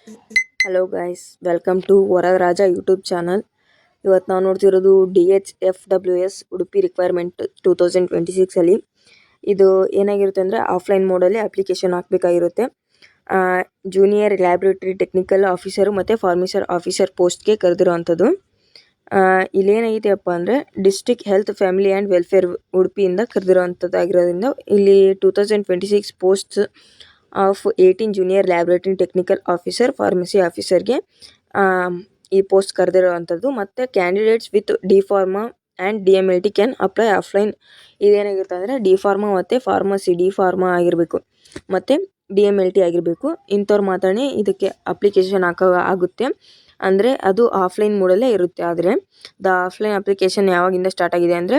Hello guys, welcome to Varadaraja YouTube channel. ಇವತ್ತು ನಾವು ನೋಡ್ತಿರೋದು DHFWS Udupi requirement 2026 ಇದು ಏನಾಗಿರುತ್ತೆ ಅಂದರೆ ಆಫ್ಲೈನ್ ಮೋಡಲ್ಲಿ ಅಪ್ಲಿಕೇಶನ್ ಹಾಕಬೇಕಾಗಿರುತ್ತೆ. ಜೂನಿಯರ್ ಲ್ಯಾಬ್ರೇಟರಿ ಟೆಕ್ನಿಕಲ್ ಆಫೀಸರು ಮತ್ತು ಫಾರ್ಮಸರ್ ಆಫೀಸರ್ ಪೋಸ್ಟ್ಗೆ ಕರೆದಿರೋವಂಥದ್ದು. ಇಲ್ಲೇನಾಗಿದೆಯಪ್ಪ ಅಂದರೆ district health family and welfare ಉಡುಪಿಯಿಂದ ಕರೆದಿರೋವಂಥದ್ದಾಗಿರೋದ್ರಿಂದ ಇಲ್ಲಿ 2026 posts of 18 junior laboratory technical officer pharmacy ಆಫೀಸರ್ಗೆ ಈ ಪೋಸ್ಟ್ ಕರೆದಿರೋವಂಥದ್ದು. ಮತ್ತು candidates with D pharma and DMLT can apply offline. ಇದೇನಾಗಿರುತ್ತೆ ಅಂದರೆ ಡಿ ಫಾರ್ಮಾ ಮತ್ತು ಫಾರ್ಮಸಿ ಡಿ ಫಾರ್ಮಾ ಆಗಿರಬೇಕು ಮತ್ತು DMLT ಆಗಿರಬೇಕು. ಇಂಥವ್ರು ಮಾತ್ರ ಇದಕ್ಕೆ ಅಪ್ಲಿಕೇಶನ್ ಆಗುತ್ತೆ. ಅಂದರೆ ಅದು ಆಫ್ಲೈನ್ ಮೋಡಲ್ಲೇ ಇರುತ್ತೆ. ಆದರೆ ಆಫ್ಲೈನ್ ಅಪ್ಲಿಕೇಶನ್ ಯಾವಾಗಿಂದ ಸ್ಟಾರ್ಟ್ ಆಗಿದೆ ಅಂದರೆ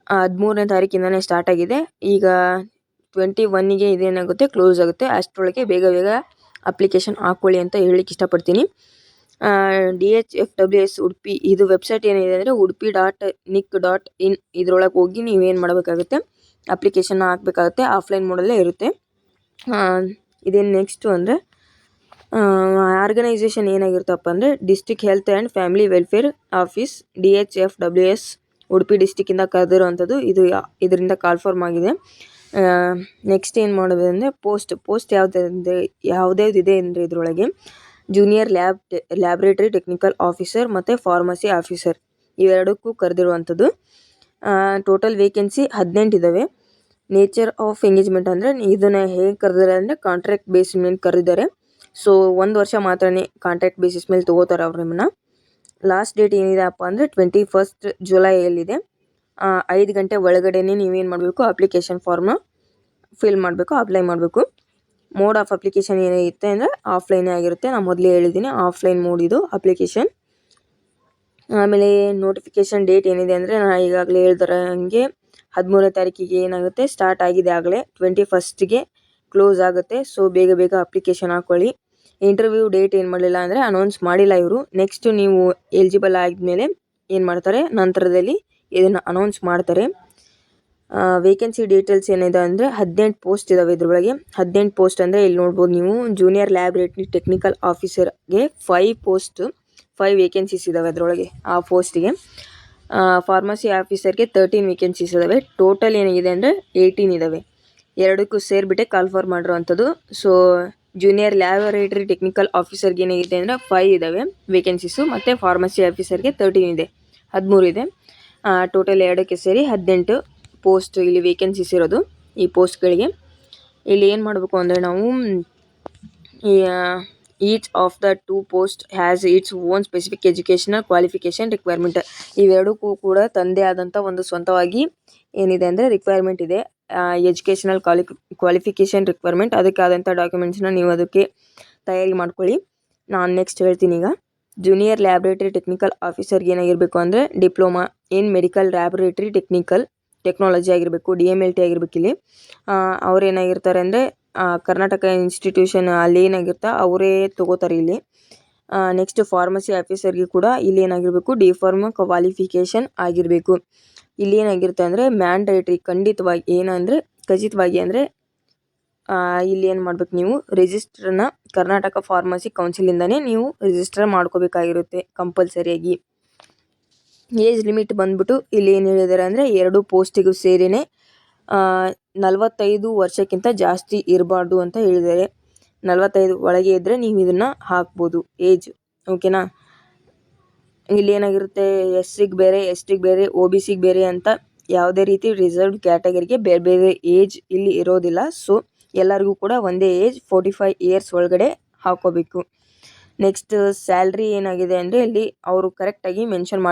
13ನೇ ತಾರೀಕಿಂದನೇ ಸ್ಟಾರ್ಟ್ ಆಗಿದೆ. ಈಗ 21ಗೆ ಇದೇನಾಗುತ್ತೆ ಕ್ಲೋಸ್ ಆಗುತ್ತೆ. ಅಷ್ಟರೊಳಗೆ ಬೇಗ ಅಪ್ಲಿಕೇಶನ್ ಹಾಕ್ಕೊಳ್ಳಿ ಅಂತ ಹೇಳಲಿಕ್ಕೆ ಇಷ್ಟಪಡ್ತೀನಿ. DHFWS ಉಡುಪಿ ಇದು ವೆಬ್ಸೈಟ್ ಏನಿದೆ ಅಂದರೆ udupi.nic.in ಇದರೊಳಗೆ ಹೋಗಿ ನೀವೇನು ಮಾಡಬೇಕಾಗುತ್ತೆ, ಅಪ್ಲಿಕೇಶನ್ನ ಹಾಕಬೇಕಾಗುತ್ತೆ. ಆಫ್ಲೈನ್ ಮೋಡಲ್ಲೇ ಇರುತ್ತೆ. ಇದೇನು ನೆಕ್ಸ್ಟು ಅಂದರೆ ಆರ್ಗನೈಸೇಷನ್ ಏನಾಗಿರುತ್ತಪ್ಪ ಅಂದರೆ district health and family welfare office DHFWS Udupi ಡಿಸ್ಟಿಕ್ಕಿಂದ ಕರೆದಿರುವಂಥದ್ದು. ಇದರಿಂದ ಕಾಲ್ ಫಾರ್ಮ್ ಆಗಿದೆ. ನೆಕ್ಸ್ಟ್ ಏನು ಮಾಡೋದು ಅಂದರೆ ಪೋಸ್ಟ್ ಯಾವುದ್ಯಾವ್ದಿದೆ ಅಂದರೆ ಇದರೊಳಗೆ ಜೂನಿಯರ್ ಲ್ಯಾಬ್ರೇಟರಿ ಟೆಕ್ನಿಕಲ್ ಆಫೀಸರ್ ಮತ್ತು ಫಾರ್ಮಸಿ ಆಫೀಸರ್ ಇವೆರಡಕ್ಕೂ ಕರೆದಿರುವಂಥದ್ದು. ಟೋಟಲ್ ವೇಕೆನ್ಸಿ 18 ಇದ್ದಾವೆ. ನೇಚರ್ ಆಫ್ ಎಂಗೇಜ್ಮೆಂಟ್ ಅಂದರೆ ಇದನ್ನು ಹೇಗೆ ಕರೆದಿದ್ದಾರೆ ಅಂದರೆ ಕಾಂಟ್ರಾಕ್ಟ್ ಬೇಸಿಸ್ ಮೇಲೆ ಕರೆದಿದ್ದಾರೆ. ಸೊ 1 ವರ್ಷ ಮಾತ್ರನೇ ಕಾಂಟ್ರಾಕ್ಟ್ ಬೇಸಿಸ್ ಮೇಲೆ ತೊಗೋತಾರೆ ಅವ್ರು ನಿಮ್ಮನ್ನು. ಲಾಸ್ಟ್ ಡೇಟ್ ಏನಿದೆಪ್ಪ ಅಂದರೆ 21 ಜುಲೈಯಲ್ಲಿದೆ. 5 ಗಂಟೆ ಒಳಗಡೆನೇ ನೀವೇನು ಮಾಡಬೇಕು, ಅಪ್ಲಿಕೇಶನ್ ಫಾರ್ಮ್ನ ಫಿಲ್ ಮಾಡಬೇಕು, ಅಪ್ಲೈ ಮಾಡಬೇಕು. ಮೋಡ್ ಆಫ್ ಅಪ್ಲಿಕೇಶನ್ ಏನಾಗುತ್ತೆ ಅಂದರೆ ಆಫ್ಲೈನೇ ಆಗಿರುತ್ತೆ. ನಾನು ಮೊದಲೇ ಹೇಳಿದ್ದೀನಿ, ಆಫ್ಲೈನ್ ಮೋಡ್ ಇದು ಅಪ್ಲಿಕೇಶನ್. ಆಮೇಲೆ ನೋಟಿಫಿಕೇಷನ್ ಡೇಟ್ ಏನಿದೆ ಅಂದರೆ ನಾನು ಈಗಾಗಲೇ ಹೇಳಿದ್ರೆ ಹಂಗೆ 13ನೇ ತಾರೀಕಿಗೆ ಏನಾಗುತ್ತೆ ಸ್ಟಾರ್ಟ್ ಆಗಿದೆ. ಆಗಲೇ 21ಗೆ ಕ್ಲೋಸ್ ಆಗುತ್ತೆ. ಸೊ ಬೇಗ ಅಪ್ಲಿಕೇಶನ್ ಹಾಕ್ಕೊಳ್ಳಿ. ಇಂಟರ್ವ್ಯೂ ಡೇಟ್ ಏನು ಮಾಡಲಿಲ್ಲ ಅಂದರೆ ಅನೌನ್ಸ್ ಮಾಡಿಲ್ಲ ಇವರು. ನೆಕ್ಸ್ಟ್ ನೀವು ಎಲಿಜಿಬಲ್ ಆದಮೇಲೆ ಏನು ಮಾಡ್ತಾರೆ, ನಂತರದಲ್ಲಿ ಇದನ್ನು ಅನೌನ್ಸ್ ಮಾಡ್ತಾರೆ. ವೇಕೆನ್ಸಿ ಡೀಟೇಲ್ಸ್ ಏನಿದೆ ಅಂದರೆ 18 ಪೋಸ್ಟ್ ಇದ್ದಾವೆ ಇದರೊಳಗೆ. 18 ಪೋಸ್ಟ್ ಅಂದರೆ ಇಲ್ಲಿ ನೋಡ್ಬೋದು ನೀವು, ಜೂನಿಯರ್ ಲ್ಯಾಬ್ರೇಟರಿ ಟೆಕ್ನಿಕಲ್ ಆಫೀಸರ್ಗೆ 5 ವೇಕೆನ್ಸೀಸ್ ಇದ್ದಾವೆ ಅದರೊಳಗೆ. ಆ ಪೋಸ್ಟಿಗೆ ಫಾರ್ಮಸಿ ಆಫೀಸರ್ಗೆ 13 ವೇಕೆನ್ಸೀಸ್ ಇದ್ದಾವೆ. ಟೋಟಲ್ ಏನಾಗಿದೆ ಅಂದರೆ 18 ಇದ್ದಾವೆ. ಎರಡಕ್ಕೂ ಸೇರಿಬಿಟ್ಟೆ ಕಾಲ್ ಫಾರ್ ಮಾಡಿರೋವಂಥದ್ದು. ಸೊ ಜೂನಿಯರ್ ಲ್ಯಾಬೊರೇಟರಿ ಟೆಕ್ನಿಕಲ್ ಆಫೀಸರ್ಗೆ ಏನಾಗಿದೆ ಅಂದರೆ 5 ಇದ್ದಾವೆ ವೇಕೆನ್ಸೀಸು, ಮತ್ತು ಫಾರ್ಮಸಿ ಆಫೀಸರ್ಗೆ 13 ಇದೆ, 13 ಇದೆ. ಟೋಟಲ್ ಎರಡಕ್ಕೆ ಸೇರಿ 18 ಪೋಸ್ಟ್ ಇಲ್ಲಿ ವೇಕೆನ್ಸೀಸ್ ಇರೋದು. ಈ ಪೋಸ್ಟ್ಗಳಿಗೆ ಇಲ್ಲಿ ಏನು ಮಾಡಬೇಕು ಅಂದರೆ ನಾವು each of the 2 post has its own specific educational qualification requirement. ಇವೆರಡಕ್ಕೂ ಕೂಡ ತಂದೆ ಆದಂಥ ಒಂದು ಸ್ವಂತವಾಗಿ ಏನಿದೆ ಅಂದರೆ ರಿಕ್ವೈರ್ಮೆಂಟ್ ಇದೆ, ಎಜುಕೇಷನಲ್ ಕ್ವಾಲಿಫಿಕೇಷನ್ ರಿಕ್ವೈರ್ಮೆಂಟ್. ಅದಕ್ಕಾದಂಥ ಡಾಕ್ಯುಮೆಂಟ್ಸ್ನ ನೀವು ಅದಕ್ಕೆ ತಯಾರಿ ಮಾಡ್ಕೊಳ್ಳಿ. ನಾನು ನೆಕ್ಸ್ಟ್ ಹೇಳ್ತೀನಿ. ಈಗ ಜೂನಿಯರ್ ಲ್ಯಾಬ್ರೇಟರಿ ಟೆಕ್ನಿಕಲ್ ಆಫೀಸರ್ಗೆ ಏನಾಗಿರಬೇಕು ಅಂದರೆ diploma in medical laboratory technology ಆಗಿರಬೇಕು, DMLT ಆಗಿರ್ಬೇಕು. ಇಲ್ಲಿ ಅವ್ರು ಏನಾಗಿರ್ತಾರೆ ಅಂದರೆ ಕರ್ನಾಟಕ ಇನ್ಸ್ಟಿಟ್ಯೂಷನ್ ಅಲ್ಲಿ ಏನಾಗಿರ್ತಾ ಅವರೇ ತಗೋತಾರೆ ಇಲ್ಲಿ. ನೆಕ್ಸ್ಟ್ ಫಾರ್ಮಸಿ ಆಫೀಸರ್ಗೆ ಕೂಡ ಇಲ್ಲಿ ಏನಾಗಿರಬೇಕು, ಡಿ ಫಾರ್ಮಾ ಕ್ವಾಲಿಫಿಕೇಷನ್ ಆಗಿರಬೇಕು. ಇಲ್ಲಿ ಏನಾಗಿರುತ್ತೆ ಅಂದರೆ ಮ್ಯಾಂಡೇಟ್ರಿ, ಖಂಡಿತವಾಗಿ ಏನಂದರೆ ಖಚಿತವಾಗಿ ಅಂದರೆ ಇಲ್ಲಿ ಏನು ಮಾಡ್ಬೇಕು, ನೀವು ರಿಜಿಸ್ಟರ್ನ ಕರ್ನಾಟಕ ಫಾರ್ಮಸಿ ಕೌನ್ಸಿಲಿಂದನೇ ನೀವು ರಿಜಿಸ್ಟರ್ ಮಾಡ್ಕೋಬೇಕಾಗಿರುತ್ತೆ ಕಂಪಲ್ಸರಿಯಾಗಿ. ಏಜ್ ಲಿಮಿಟ್ ಬಂದ್ಬಿಟ್ಟು ಇಲ್ಲಿ ಏನು ಹೇಳಿದ್ದಾರೆ ಅಂದರೆ 2 ಪೋಸ್ಟಿಗೂ ಸೇರಿನೇ 45 ವರ್ಷಕ್ಕಿಂತ ಜಾಸ್ತಿ ಇರಬಾರ್ದು ಅಂತ ಹೇಳಿದ್ದಾರೆ. 45 ಒಳಗೆ ಇದ್ದರೆ ನೀವು ಇದನ್ನು ಹಾಕ್ಬೋದು ಏಜ್. ಓಕೆನಾ. ಇಲ್ಲಿ ಏನಾಗಿರುತ್ತೆ, SCಗೆ ಬೇರೆ, STಗೆ ಬೇರೆ, OBCಗೆ ಬೇರೆ ಅಂತ ಯಾವುದೇ ರೀತಿ ರಿಸರ್ವ್ಡ್ ಕ್ಯಾಟಗರಿಗೆ ಬೇರೆ ಏಜ್ ಇಲ್ಲಿ ಇರೋದಿಲ್ಲ. ಸೊ ಎಲ್ಲರಿಗೂ ಕೂಡ ಒಂದೇ ಏಜ್ 45 ಇಯರ್ಸ್ ಒಳಗಡೆ ಹಾಕೋಬೇಕು. ನೆಕ್ಸ್ಟ್ ಸ್ಯಾಲ್ರಿ ಏನಾಗಿದೆ ಅಂದರೆ ಇಲ್ಲಿ ಅವರು ಕರೆಕ್ಟಾಗಿ ಮೆನ್ಷನ್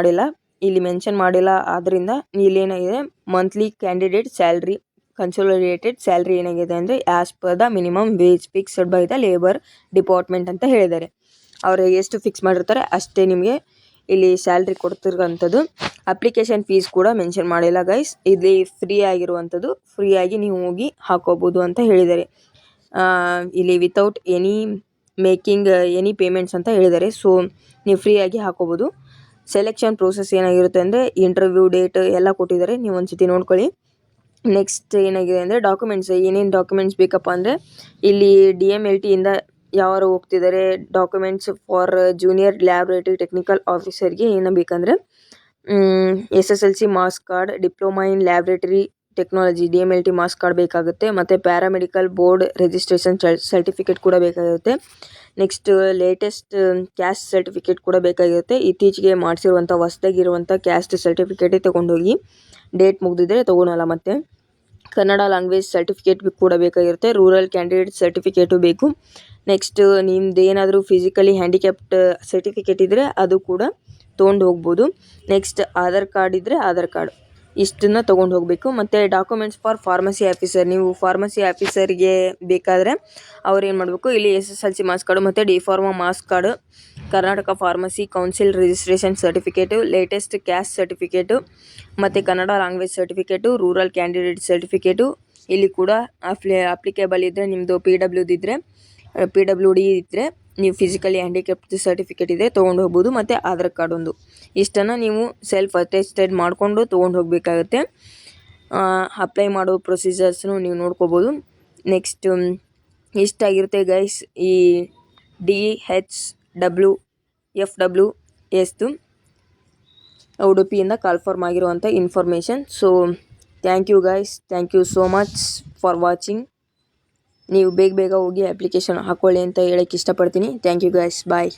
ಮಾಡಿಲ್ಲ. ಆದ್ದರಿಂದ ಇಲ್ಲಿ ಏನಾಗಿದೆ, monthly candidate salary consolidated salary ಏನಾಗಿದೆ ಅಂದರೆ as per the minimum wage fixed by the labour department ಅಂತ ಹೇಳಿದ್ದಾರೆ. ಅವರು ಎಷ್ಟು ಫಿಕ್ಸ್ ಮಾಡಿರ್ತಾರೆ ಅಷ್ಟೇ ನಿಮಗೆ ಇಲ್ಲಿ ಸ್ಯಾಲ್ರಿ ಕೊಡ್ತಿರೋಂಥದ್ದು. ಅಪ್ಲಿಕೇಶನ್ ಫೀಸ್ ಕೂಡ ಮೆನ್ಷನ್ ಮಾಡಿಲ್ಲ ಗೈಸ್. ಇಲ್ಲಿ ಫ್ರೀ ಆಗಿರುವಂಥದ್ದು, ಫ್ರೀಯಾಗಿ ನೀವು ಹೋಗಿ ಹಾಕೋಬೋದು ಅಂತ ಹೇಳಿದ್ದಾರೆ. ಇಲ್ಲಿ ವಿತೌಟ್ ಮೇಕಿಂಗ್ ಎನಿ ಪೇಮೆಂಟ್ಸ್ ಅಂತ ಹೇಳಿದ್ದಾರೆ. ಸೊ ನೀವು ಫ್ರೀಯಾಗಿ ಹಾಕೋಬೋದು. ಸೆಲೆಕ್ಷನ್ ಪ್ರೋಸೆಸ್ ಏನಾಗಿರುತ್ತೆ ಅಂದರೆ ಇಂಟರ್ವ್ಯೂ ಡೇಟ್ ಎಲ್ಲ ಕೊಟ್ಟಿದ್ದಾರೆ, ನೀವು ಒಂದ್ಸತಿ ನೋಡ್ಕೊಳ್ಳಿ. ನೆಕ್ಸ್ಟ್ ಏನಾಗಿದೆ ಅಂದರೆ ಡಾಕ್ಯುಮೆಂಟ್ಸ್, ಏನೇನು ಡಾಕ್ಯುಮೆಂಟ್ಸ್ ಬೇಕಪ್ಪ ಅಂದರೆ ಇಲ್ಲಿ DMLT ಇಂದ ಯಾರು ಹೋಗ್ತಿದ್ದಾರೆ documents for junior laboratory technical ಆಫೀಸರ್ಗೆ ಏನು ಬೇಕಂದರೆ SSLC marks card, diploma in laboratory technology DMLT marks card ಬೇಕಾಗುತ್ತೆ. ಮತ್ತು ಪ್ಯಾರಾಮೆಡಿಕಲ್ ಬೋರ್ಡ್ ರಿಜಿಸ್ಟ್ರೇಷನ್ ಸರ್ಟಿಫಿಕೇಟ್ ಕೂಡ ಬೇಕಾಗಿರುತ್ತೆ. ನೆಕ್ಸ್ಟ್ ಲೇಟೆಸ್ಟ್ ಕ್ಯಾಸ್ಟ್ ಸರ್ಟಿಫಿಕೇಟ್ ಕೂಡ ಬೇಕಾಗಿರುತ್ತೆ. ಇತ್ತೀಚೆಗೆ ಮಾಡಿಸಿರುವಂಥ ಹೊಸದಾಗಿರುವಂಥ ಕ್ಯಾಸ್ಟ್ ಸರ್ಟಿಫಿಕೇಟೇ ತೊಗೊಂಡೋಗಿ, ಡೇಟ್ ಮುಗಿದಿದ್ರೆ ತೊಗೊಳಲ್ಲ. ಮತ್ತು ಕನ್ನಡ ಲ್ಯಾಂಗ್ವೇಜ್ ಸರ್ಟಿಫಿಕೇಟ್ ಕೂಡ ಬೇಕಾಗಿರುತ್ತೆ. ರೂರಲ್ ಕ್ಯಾಂಡಿಡೇಟ್ ಸರ್ಟಿಫಿಕೇಟು ಬೇಕು. ನೆಕ್ಸ್ಟ್ ನಿಮ್ದು ಏನಾದರೂ ಫಿಸಿಕಲಿ ಹ್ಯಾಂಡಿಕ್ಯಾಪ್ಟ್ ಸರ್ಟಿಫಿಕೇಟ್ ಇದ್ದರೆ ಅದು ಕೂಡ ತೊಗೊಂಡು ಹೋಗ್ಬೋದು. ನೆಕ್ಸ್ಟ್ ಆಧಾರ್ ಕಾರ್ಡ್ ಇದ್ದರೆ ಆಧಾರ್ ಕಾರ್ಡ್, ಇಷ್ಟನ್ನು ತೊಗೊಂಡು ಹೋಗಬೇಕು. ಮತ್ತು ಡಾಕ್ಯುಮೆಂಟ್ಸ್ ಫಾರ್ ಫಾರ್ಮಸಿ ಆಫೀಸರ್, ನೀವು ಫಾರ್ಮಸಿ ಆಫೀಸರ್ಗೆ ಬೇಕಾದರೆ ಅವ್ರು ಏನು ಮಾಡಬೇಕು, ಇಲ್ಲಿ SSLC ಮಾರ್ಕ್ಸ್ ಕಾರ್ಡು ಮತ್ತು D pharma marks card, Karnataka pharmacy council registration certificate, latest caste certificate ಮತ್ತು Kannada language certificate, rural candidate certificate. ಇಲ್ಲಿ ಕೂಡ ಅಪ್ಲಿಕೇಬಲ್ ಇದ್ದರೆ ನಿಮ್ಮದು PWD ಇದ್ದರೆ ನೀವು ಫಿಸಿಕಲಿ ಹ್ಯಾಂಡಿಕ್ಯಾಪ್ಟ್ ಸರ್ಟಿಫಿಕೇಟ್ ಇದೆ ತೊಗೊಂಡು ಹೋಗ್ಬೋದು. ಮತ್ತು ಆಧಾರ್ ಕಾರ್ಡ್ ಒಂದು, ಇಷ್ಟನ್ನು ನೀವು ಸೆಲ್ಫ್ ಅಟೆಸ್ಟೆಡ್ ಮಾಡಿಕೊಂಡು ತೊಗೊಂಡು ಹೋಗಬೇಕಾಗುತ್ತೆ. ಅಪ್ಲೈ ಮಾಡೋ ಪ್ರೊಸೀಜರ್ಸ್ನು ನೀವು ನೋಡ್ಕೋಬೋದು. ನೆಕ್ಸ್ಟ್ ಇಷ್ಟಾಗಿರುತ್ತೆ ಗೈಸ್ ಈ DHWFW ಉಡುಪಿಯಿಂದ ಕಾಲ್ಫಾರ್ಮ್ ಆಗಿರುವಂಥ information. So thank you guys, thank you so much for watching. ನೀವು ಬೇಗ ಹೋಗಿ ಅಪ್ಲಿಕೇಶನ್ ಹಾಕ್ಕೊಳ್ಳಿ ಅಂತ ಹೇಳಕ್ಕೆ ಇಷ್ಟಪಡ್ತೀನಿ. Thank you guys, bye.